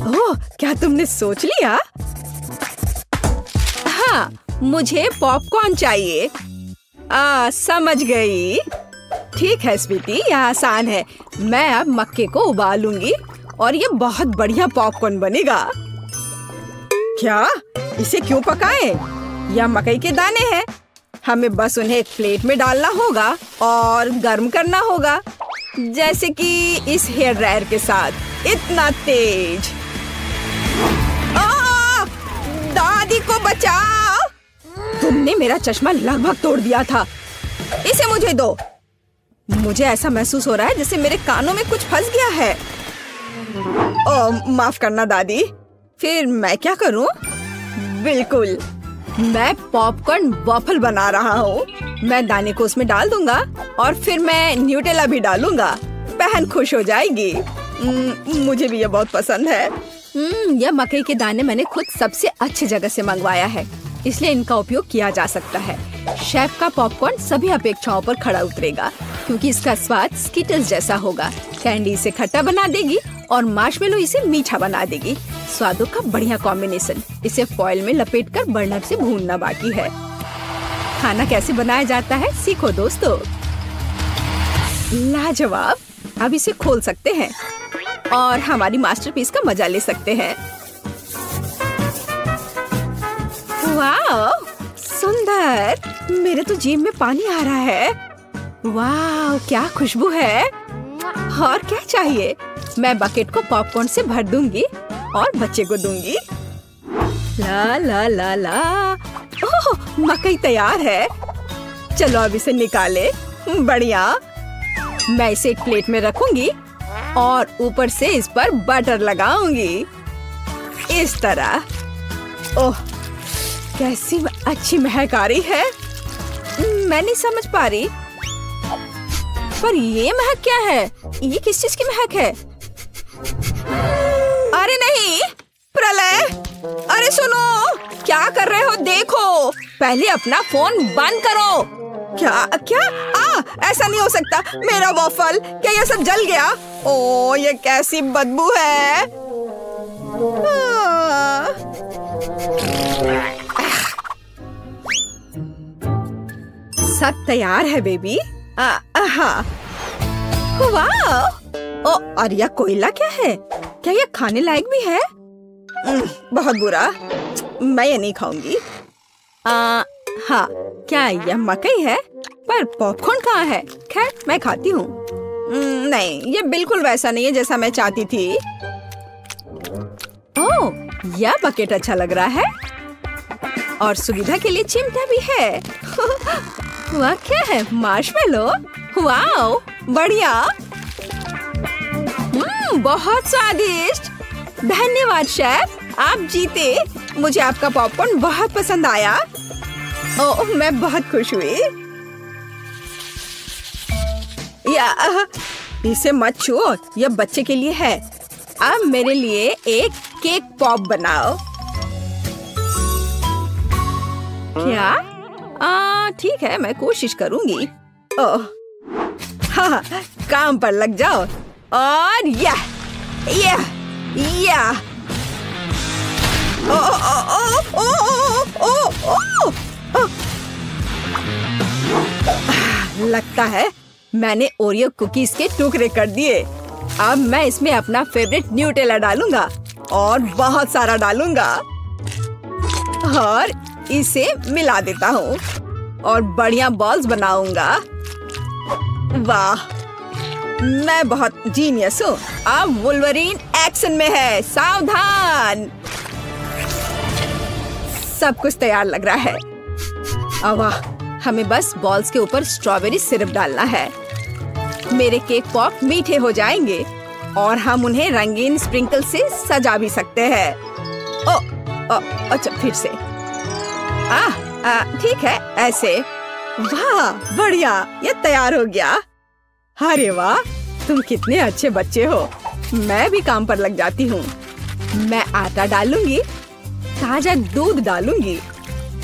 ओह, क्या तुमने सोच लिया? हाँ, मुझे पॉपकॉर्न चाहिए। समझ गई। ठीक है स्वीटी, यह आसान है। मैं अब मक्के को उबालूंगी और ये बहुत बढ़िया पॉपकॉर्न बनेगा। क्या? इसे क्यों पकाएं? यह मकई के दाने हैं। हमें बस उन्हें एक प्लेट में डालना होगा और गर्म करना होगा, जैसे कि इस हेयर ड्रायर के साथ। इतना तेज। दादी को बचाओ! तुमने मेरा चश्मा लगभग तोड़ दिया था। इसे मुझे दो। मुझे ऐसा महसूस हो रहा है जैसे मेरे कानों में कुछ फंस गया है। ओह, माफ करना दादी। फिर मैं क्या करूं? बिल्कुल, मैं पॉपकॉर्न वॉफल बना रहा हूँ। मैं दाने को उसमें डाल दूंगा और फिर मैं न्यूटेला भी डालूंगा। बहन खुश हो जाएगी। मुझे भी ये बहुत पसंद है। यह मकई के दाने मैंने खुद सबसे अच्छी जगह से मंगवाया है, इसलिए इनका उपयोग किया जा सकता है। शेफ का पॉपकॉर्न सभी अपेक्षाओं पर खड़ा उतरेगा, क्योंकि इसका स्वाद स्किटल्स जैसा होगा। कैंडी इसे खट्टा बना देगी और मार्शमेलो इसे मीठा बना देगी। स्वादों का बढ़िया कॉम्बिनेशन। इसे फॉइल में लपेटकर बर्नर से भूनना बाकी है। खाना कैसे बनाया जाता है सीखो दोस्तों। लाजवाब। अब इसे खोल सकते हैं और हमारी मास्टरपीस का मजा ले सकते हैं। वाह, सुंदर। मेरे तो जीभ में पानी आ रहा है। वाह, क्या खुशबू है। और क्या चाहिए? मैं बकेट को पॉपकॉर्न से भर दूंगी और बच्चे को दूंगी। ला ला ला ला। ओह, मकई तैयार है। चलो अब इसे निकाले। बढ़िया। मैं इसे एक प्लेट में रखूंगी और ऊपर से इस पर बटर लगाऊंगी, इस तरह। ओह, कैसी अच्छी महक आ रही है। मैं नहीं समझ पा रही, पर ये महक क्या है? ये किस चीज की महक है? अरे नहीं, प्रलय, अरे सुनो, क्या कर रहे हो? देखो, पहले अपना फोन बंद करो। क्या क्या? ऐसा नहीं हो सकता। मेरा वॉफल, क्या ये सब जल गया? ओ, ये कैसी बदबू है। सब तैयार है बेबी। हाँ। वाह! ओ, और यह कोयला क्या है? क्या ये खाने लायक भी है? बहुत बुरा, मैं ये नहीं खाऊंगी। हाँ, क्या यह मकई है? पर पॉपकॉर्न कहाँ है? खैर, मैं खाती हूँ। नहीं, ये बिल्कुल वैसा नहीं है जैसा मैं चाहती थी। ओह, यह बकेट अच्छा लग रहा है और सुविधा के लिए चिमटा भी है। वह क्या है? मार्शमेलो? वाओ, बढ़िया। बहुत स्वादिष्ट। धन्यवाद शेफ, आप जीते। मुझे आपका पॉपकॉर्न बहुत पसंद आया। ओह, मैं बहुत खुश हुई। इसे मत छुओ, यह बच्चे के लिए है। अब मेरे लिए एक केक पॉप बनाओ। क्या? ठीक है, मैं कोशिश करूंगी। ओह, हाँ, काम पर लग जाओ। और या ओ ओ ओ ओ ओ ओ। लगता है मैंने ओरियो कुकीज के टुकड़े कर दिए। अब मैं इसमें अपना फेवरेट न्यूटेला डालूंगा और बहुत सारा डालूंगा और इसे मिला देता हूँ और बढ़िया बॉल्स बनाऊंगा। वाह, मैं बहुत जीनियस हूँ। अब वुल्वरीन एक्शन में है, सावधान। सब कुछ तैयार लग रहा है। वाह, हमें बस बॉल्स के ऊपर स्ट्रॉबेरी सिरप डालना है। मेरे केक पॉप मीठे हो जाएंगे और हम उन्हें रंगीन स्प्रिंकल से सजा भी सकते हैं। अच्छा, फिर से। ठीक है, ऐसे। वाह, बढ़िया, ये तैयार हो गया। अरे वाह, तुम कितने अच्छे बच्चे हो। मैं भी काम पर लग जाती हूँ। मैं आटा डालूंगी, ताजा दूध डालूंगी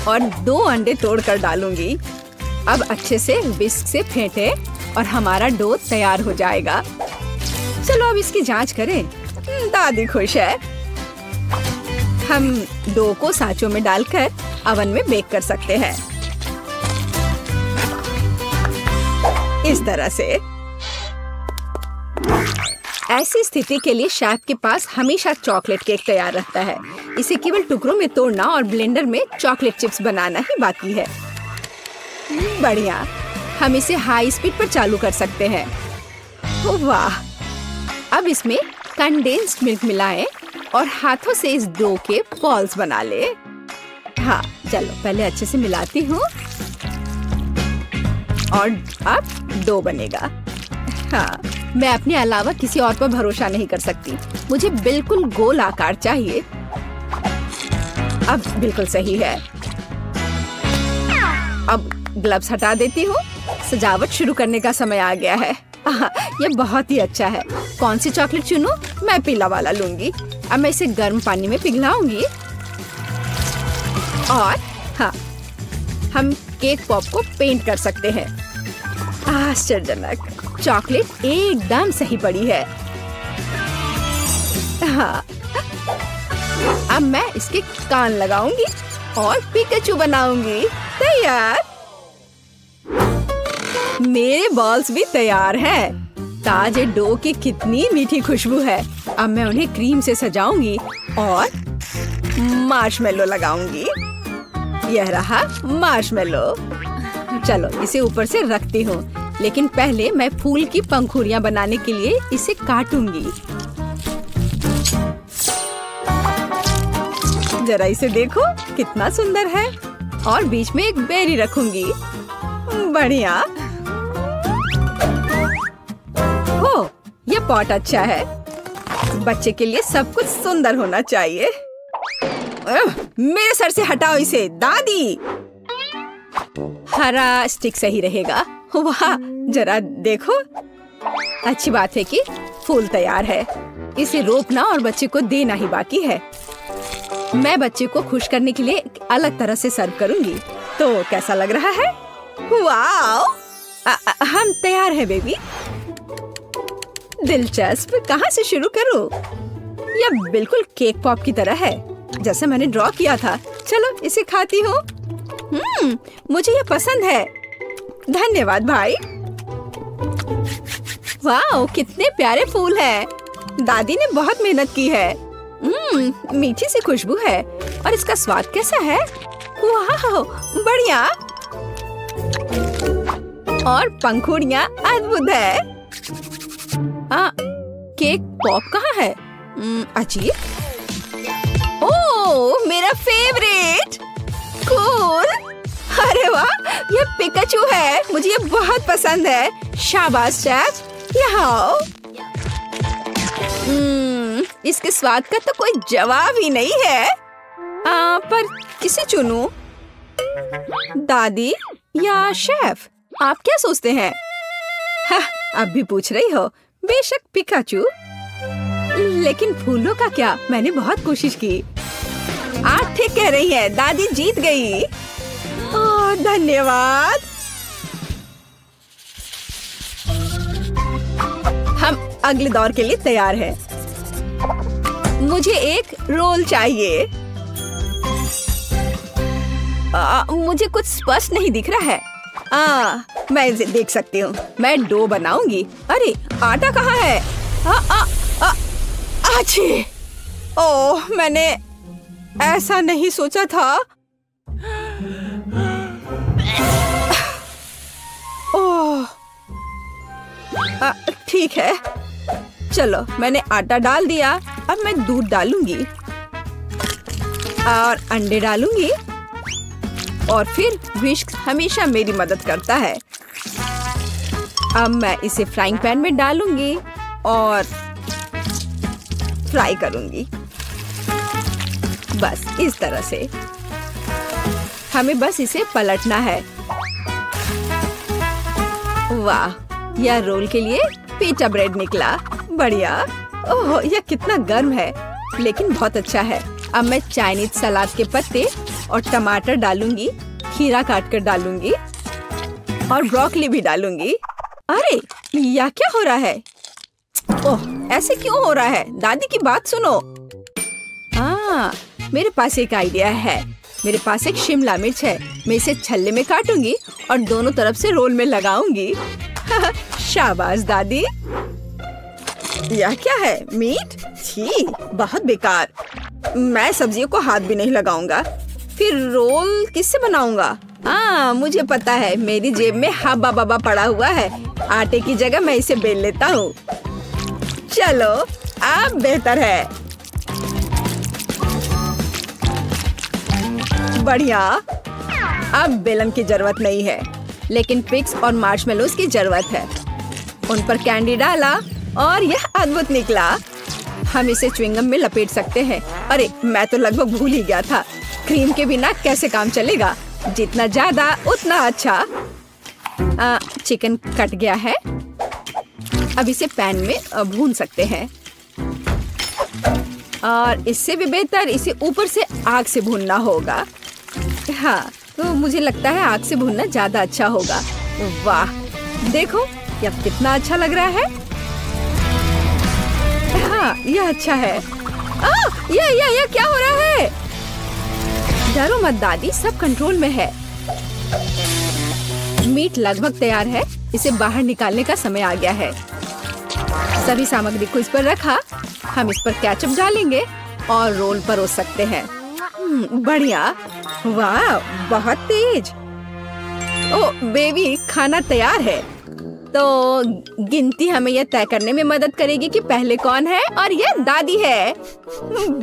और 2 अंडे तोड़कर डालूंगी। अब अच्छे से विस्क से फेंटे और हमारा डो तैयार हो जाएगा। चलो अब इसकी जांच करें। दादी खुश है। हम डो को सांचों में डालकर अवन में बेक कर सकते हैं, इस तरह से। ऐसी स्थिति के लिए शेफ के पास हमेशा चॉकलेट केक तैयार रहता है। इसे केवल टुकड़ों में तोड़ना और ब्लेंडर में चॉकलेट चिप्स बनाना ही बाकी है। बढ़िया, हम इसे हाई स्पीड पर चालू कर सकते हैं। वाह, अब इसमें कंडेंस्ड मिल्क मिलाएं और हाथों से इस डो के बॉल्स बना ले। हाँ, चलो पहले अच्छे से मिलाती हूँ और अब डो बनेगा। हाँ, मैं अपने अलावा किसी और पर भरोसा नहीं कर सकती। मुझे बिल्कुल गोल आकार चाहिए। अब बिल्कुल सही है। अब ग्लव्स हटा देती हूँ। सजावट शुरू करने का समय आ गया है। यह बहुत ही अच्छा है। कौन सी चॉकलेट चुनूं? मैं पीला वाला लूंगी। अब मैं इसे गर्म पानी में पिघलाऊंगी और हाँ, हम केक पॉप को पेंट कर सकते हैं। आश्चर्यजनक, चॉकलेट एकदम सही पड़ी है। हाँ, अब मैं इसके कान लगाऊंगी और पिकाचू बनाऊंगी। तैयार। मेरे बॉल्स भी तैयार हैं। ताजे डो की कितनी मीठी खुशबू है। अब मैं उन्हें क्रीम से सजाऊंगी और मार्शमेलो लगाऊंगी। यह रहा मार्शमेलो। चलो इसे ऊपर से रखती हूँ, लेकिन पहले मैं फूल की पंखुड़ियाँ बनाने के लिए इसे काटूंगी। जरा इसे देखो, कितना सुंदर है। और बीच में एक बेरी रखूंगी। बढ़िया। हो, ये पॉट अच्छा है। बच्चे के लिए सब कुछ सुंदर होना चाहिए। मेरे सर से हटाओ इसे, दादी। हरा स्टिक सही रहेगा। वाह, जरा देखो। अच्छी बात है कि फूल तैयार है। इसे रोपना और बच्चे को देना ही बाकी है। मैं बच्चे को खुश करने के लिए एक अलग तरह से सर्व करूंगी। तो कैसा लग रहा है? वाओ! हम तैयार हैं बेबी। दिलचस्प, कहाँ से शुरू करूं? यह बिल्कुल केक पॉप की तरह है, जैसे मैंने ड्रॉ किया था। चलो इसे खाती हूँ। मुझे यह पसंद है। धन्यवाद भाई। वाह, कितने प्यारे फूल हैं। दादी ने बहुत मेहनत की है। मीठी सी खुशबू है। और इसका स्वाद कैसा है? वाह, बढ़िया। और पंखुड़ियाँ अद्भुत है। केक पॉप कहाँ है? अजीब। ओह, मेरा फेवरेट। कूल। अरे वाह, यह पिकाचू है। मुझे ये बहुत पसंद है। शाबाश शेफ, यहाँ आओ। इसके स्वाद का तो कोई जवाब ही नहीं है। पर किसे चुनूं? दादी या शेफ? आप क्या सोचते हैं? अब भी पूछ रही हो? बेशक पिकाचू। लेकिन फूलों का क्या? मैंने बहुत कोशिश की। आप ठीक कह रही हैं, दादी जीत गई। ओह, धन्यवाद। हम अगले दौर के लिए तैयार हैं। मुझे एक रोल चाहिए। मुझे कुछ स्पष्ट नहीं दिख रहा है। मैं इसे देख सकती हूँ। मैं डो बनाऊंगी। अरे, आटा कहाँ है? अच्छी। ओह, मैंने ऐसा नहीं सोचा था। ओह, ठीक है। चलो, मैंने आटा डाल दिया। अब मैं दूध डालूंगी और अंडे डालूंगी। और फिर विस्क हमेशा मेरी मदद करता है। अब मैं इसे फ्राइंग पैन में डालूंगी और फ्राई करूंगी। बस इस तरह से। हमें बस इसे पलटना है। वाह, यह रोल के लिए पीटा ब्रेड निकला। बढ़िया। ओह, यह कितना गर्म है, लेकिन बहुत अच्छा है। अब मैं चाइनीज सलाद के पत्ते और टमाटर डालूंगी। खीरा काट कर डालूंगी और ब्रोकली भी डालूंगी। अरे, यह क्या हो रहा है? ओह, ऐसे क्यों हो रहा है? दादी की बात सुनो। मेरे पास एक आइडिया है। मेरे पास एक शिमला मिर्च है। मैं इसे छल्ले में काटूंगी और दोनों तरफ से रोल में लगाऊंगी। शाबाश दादी। यह क्या है? मीट? छी, बहुत बेकार। मैं सब्जियों को हाथ भी नहीं लगाऊंगा। फिर रोल किससे बनाऊंगा? मुझे पता है। मेरी जेब में हब्बा बब्बा पड़ा हुआ है। आटे की जगह मैं इसे बेल लेता हूँ। चलो, अब बेहतर है। बढ़िया। अब बेलन की जरूरत नहीं है, लेकिन पिक्स और मार्शमेलोज की जरूरत है। उन पर कैंडी डाला और यह अद्भुत निकला। हम इसे च्युइंगम में लपेट सकते हैं। अरे, मैं तो लगभग भूल ही गया था। क्रीम के बिना कैसे काम चलेगा? जितना ज्यादा उतना अच्छा। चिकन कट गया है। अब इसे पैन में भून सकते हैं। और इससे भी बेहतर इसे ऊपर से आग से भूनना होगा। हाँ, तो मुझे लगता है आग से भूनना ज्यादा अच्छा होगा। वाह, देखो यह कितना अच्छा लग रहा है। हाँ, यह अच्छा है। यह क्या हो रहा है? डरो मत दादी, सब कंट्रोल में है। मीट लगभग तैयार है। इसे बाहर निकालने का समय आ गया है। सभी सामग्री को इस पर रखा। हम इस पर केचप डालेंगे और रोल परोस सकते हैं। बढ़िया। वाह, बहुत तेज। ओह बेबी, खाना तैयार है। तो गिनती हमें यह तय करने में मदद करेगी कि पहले कौन है, और यह दादी है।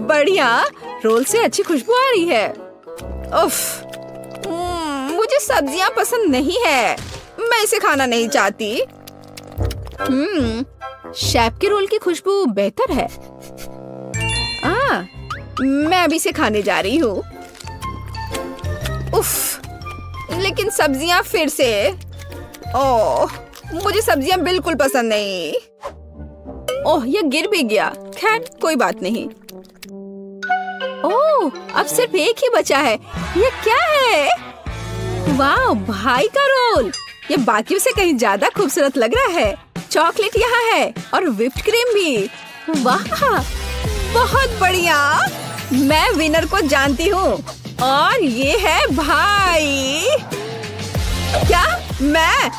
बढ़िया। रोल से अच्छी खुशबू आ रही है। उफ, मुझे सब्जियां पसंद नहीं है। मैं इसे खाना नहीं चाहती। शेफ के रोल की खुशबू बेहतर है। मैं अभी इसे खाने जा रही हूँ। उफ, लेकिन सब्जियां फिर से। ओह, मुझे सब्जियां बिल्कुल पसंद नहीं। ओह, यह गिर भी गया। खैर, कोई बात नहीं। ओह, ओह, अब सिर्फ एक ही बचा है। ये क्या है? वाह, भाई का रोल। ये बाकियों से कहीं ज्यादा खूबसूरत लग रहा है। चॉकलेट यहाँ है और व्हिप्ड क्रीम भी। वाह, बहुत बढ़िया। मैं विनर को जानती हूँ और ये है भाई। क्या मैं?